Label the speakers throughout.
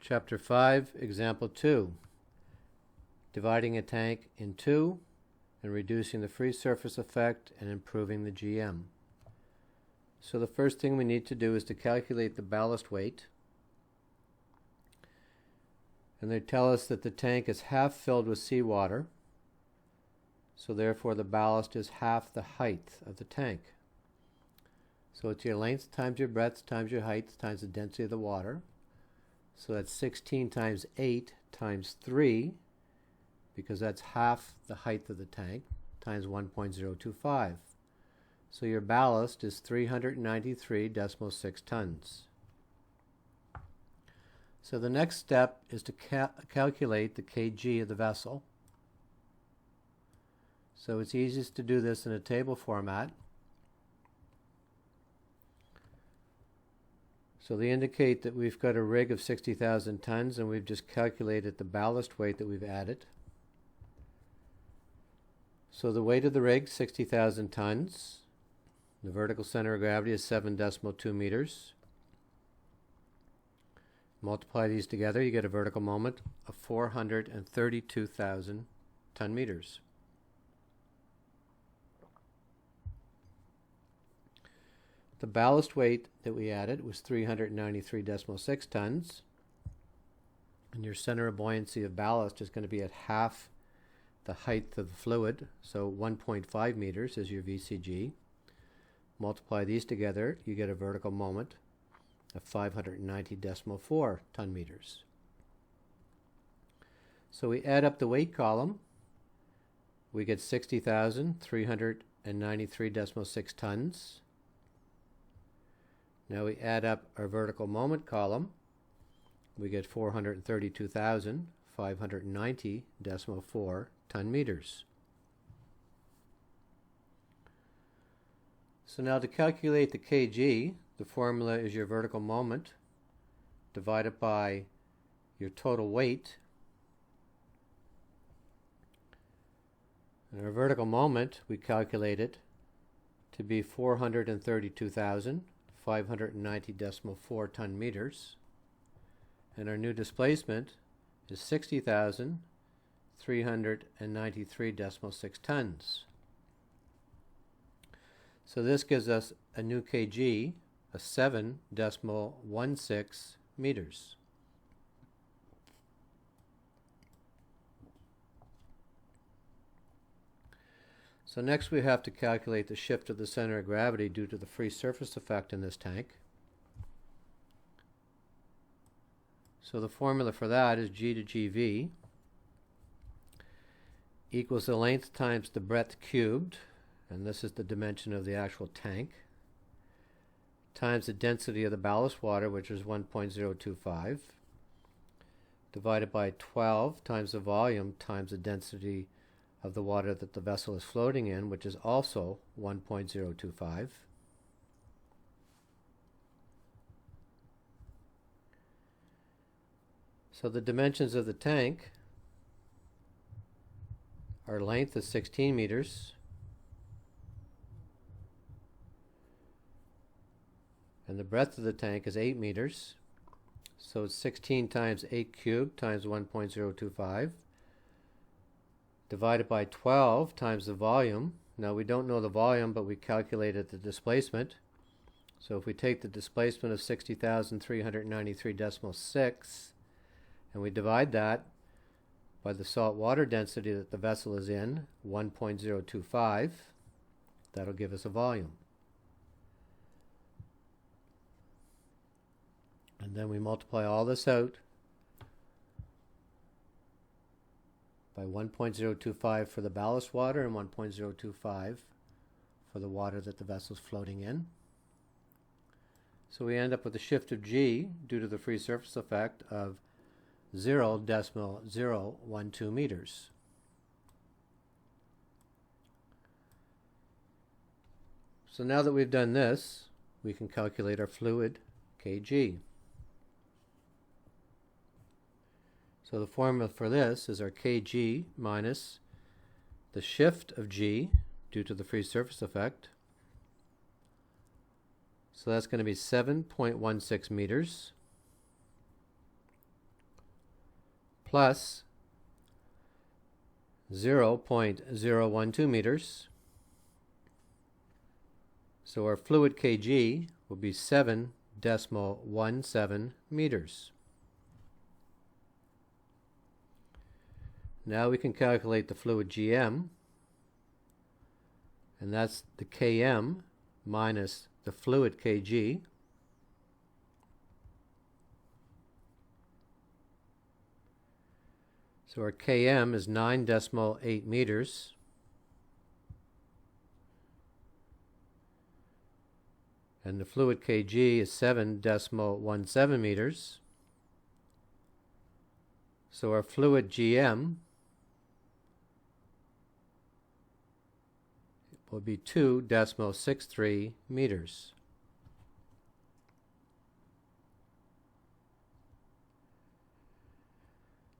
Speaker 1: Chapter 5, Example 2. Dividing a tank in two and reducing the free surface effect and improving the GM. So the first thing we need to do is to calculate the ballast weight. And they tell us that the tank is half filled with seawater, so therefore the ballast is half the height of the tank. So it's your length times your breadth times your height times the density of the water. So that's 16 times 8 times 3, because that's half the height of the tank, times 1.025. So your ballast is 393.6 tons. So the next step is to calculate the kg of the vessel. So it's easiest to do this in a table format. So they indicate that we've got a rig of 60,000 tons and we've just calculated the ballast weight that we've added. So the weight of the rig, 60,000 tons. The vertical center of gravity is 7.2 meters. Multiply these together, you get a vertical moment of 432,000 ton meters. The ballast weight that we added was 393.6 tons. And your center of buoyancy of ballast is going to be at half the height of the fluid, so 1.5 meters is your VCG. Multiply these together, you get a vertical moment of 590.4 ton meters. So we add up the weight column, we get 60,393.6 tons. Now we add up our vertical moment column, we get 432,590.4 ton meters. So now to calculate the kg, the formula is your vertical moment divided by your total weight. And our vertical moment, we calculate it to be 432,590.4 ton meters. And our new displacement is 60,393.6 tons. So this gives us a new kg of 7.16 meters. So next we have to calculate the shift of the center of gravity due to the free surface effect in this tank. So the formula for that is G to GV equals the length times the breadth cubed, and this is the dimension of the actual tank, times the density of the ballast water, which is 1.025, divided by 12 times the volume times the density of the water that the vessel is floating in, which is also 1.025. So the dimensions of the tank, our length is 16 meters, and the breadth of the tank is 8 meters. So it's 16 times 8 cubed times 1.025 divided by 12 times the volume. Now we don't know the volume, but we calculated the displacement. So if we take the displacement of 60,393.6 and we divide that by the salt water density that the vessel is in, 1.025, that'll give us a volume. And then we multiply all this out by 1.025 for the ballast water and 1.025 for the water that the vessel is floating in. So we end up with a shift of G due to the free surface effect of 0.012 meters. So now that we've done this, we can calculate our fluid kg. So the formula for this is our kg minus the shift of G due to the free surface effect. So that's going to be 7.16 meters plus 0.012 meters. So our fluid kg will be 7.17 meters. Now we can calculate the fluid GM, and that's the Km minus the fluid kg. So our Km is 9.8 meters. And the fluid kg is 7.17 meters. So our fluid GM will be 2.63 meters.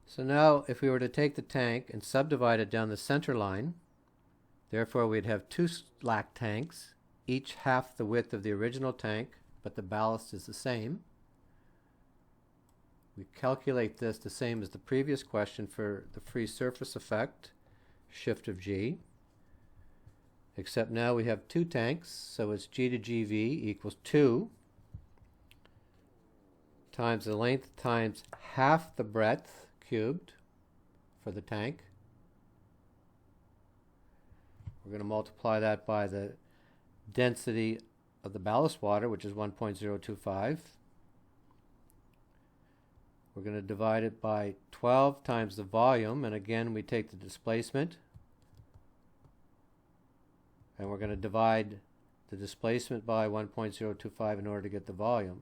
Speaker 1: So now if we were to take the tank and subdivide it down the center line, therefore we'd have two slack tanks, each half the width of the original tank, but the ballast is the same. We calculate this the same as the previous question for the free surface effect, shift of G, except now we have two tanks, so it's G to GV equals 2 times the length times half the breadth cubed for the tank. We're going to multiply that by the density of the ballast water, which is 1.025. We're going to divide it by 12 times the volume, and again we take the displacement, and we're going to divide the displacement by 1.025 in order to get the volume.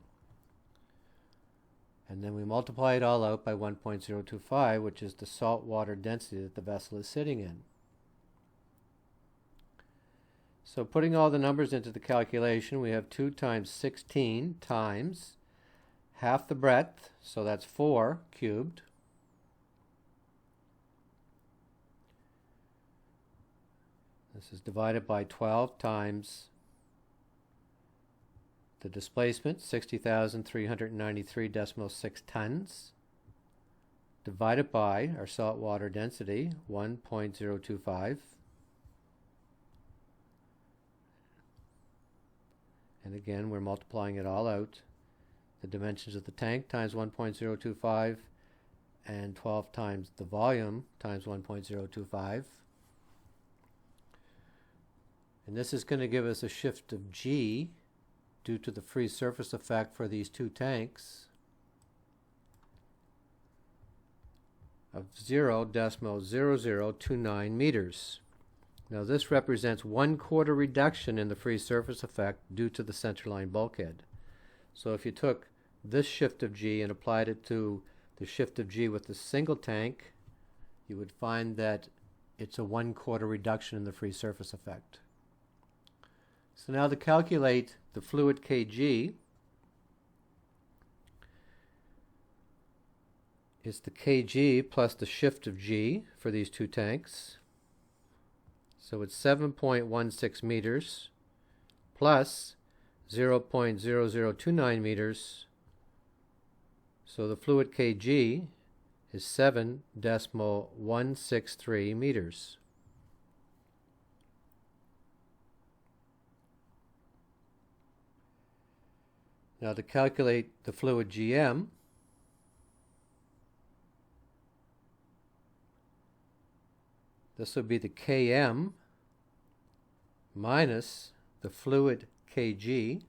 Speaker 1: And then we multiply it all out by 1.025, which is the salt water density that the vessel is sitting in. So putting all the numbers into the calculation, we have 2 times 16 times half the breadth, so that's 4 cubed. This is divided by 12 times the displacement, 60,393.6 tons, divided by our salt water density, 1.025. And again, we're multiplying it all out. The dimensions of the tank times 1.025 and 12 times the volume times 1.025. And this is going to give us a shift of G due to the free surface effect for these two tanks of 0.0029 meters. Now this represents 1/4 reduction in the free surface effect due to the centerline bulkhead. So if you took this shift of G and applied it to the shift of G with the single tank, you would find that it's a 1/4 reduction in the free surface effect. So now to calculate the fluid kg, it's the kg plus the shift of G for these two tanks. So it's 7.16 meters plus 0.0029 meters. So the fluid kg is 7.163 meters. Now to calculate the fluid GM, this would be the Km minus the fluid kg.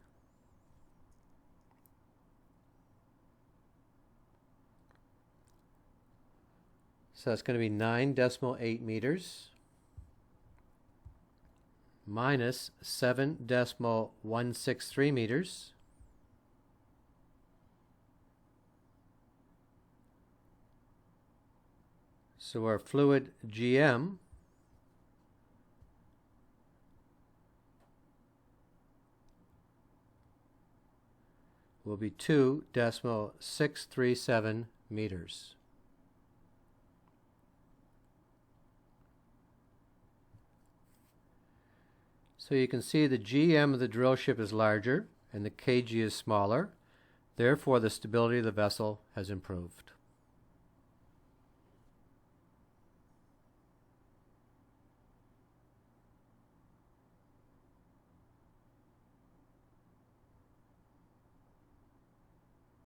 Speaker 1: So it's going to be 9.8 meters minus 7.163 meters. So our fluid GM will be 2.637 meters. So you can see the GM of the drill ship is larger and the kg is smaller. Therefore, the stability of the vessel has improved.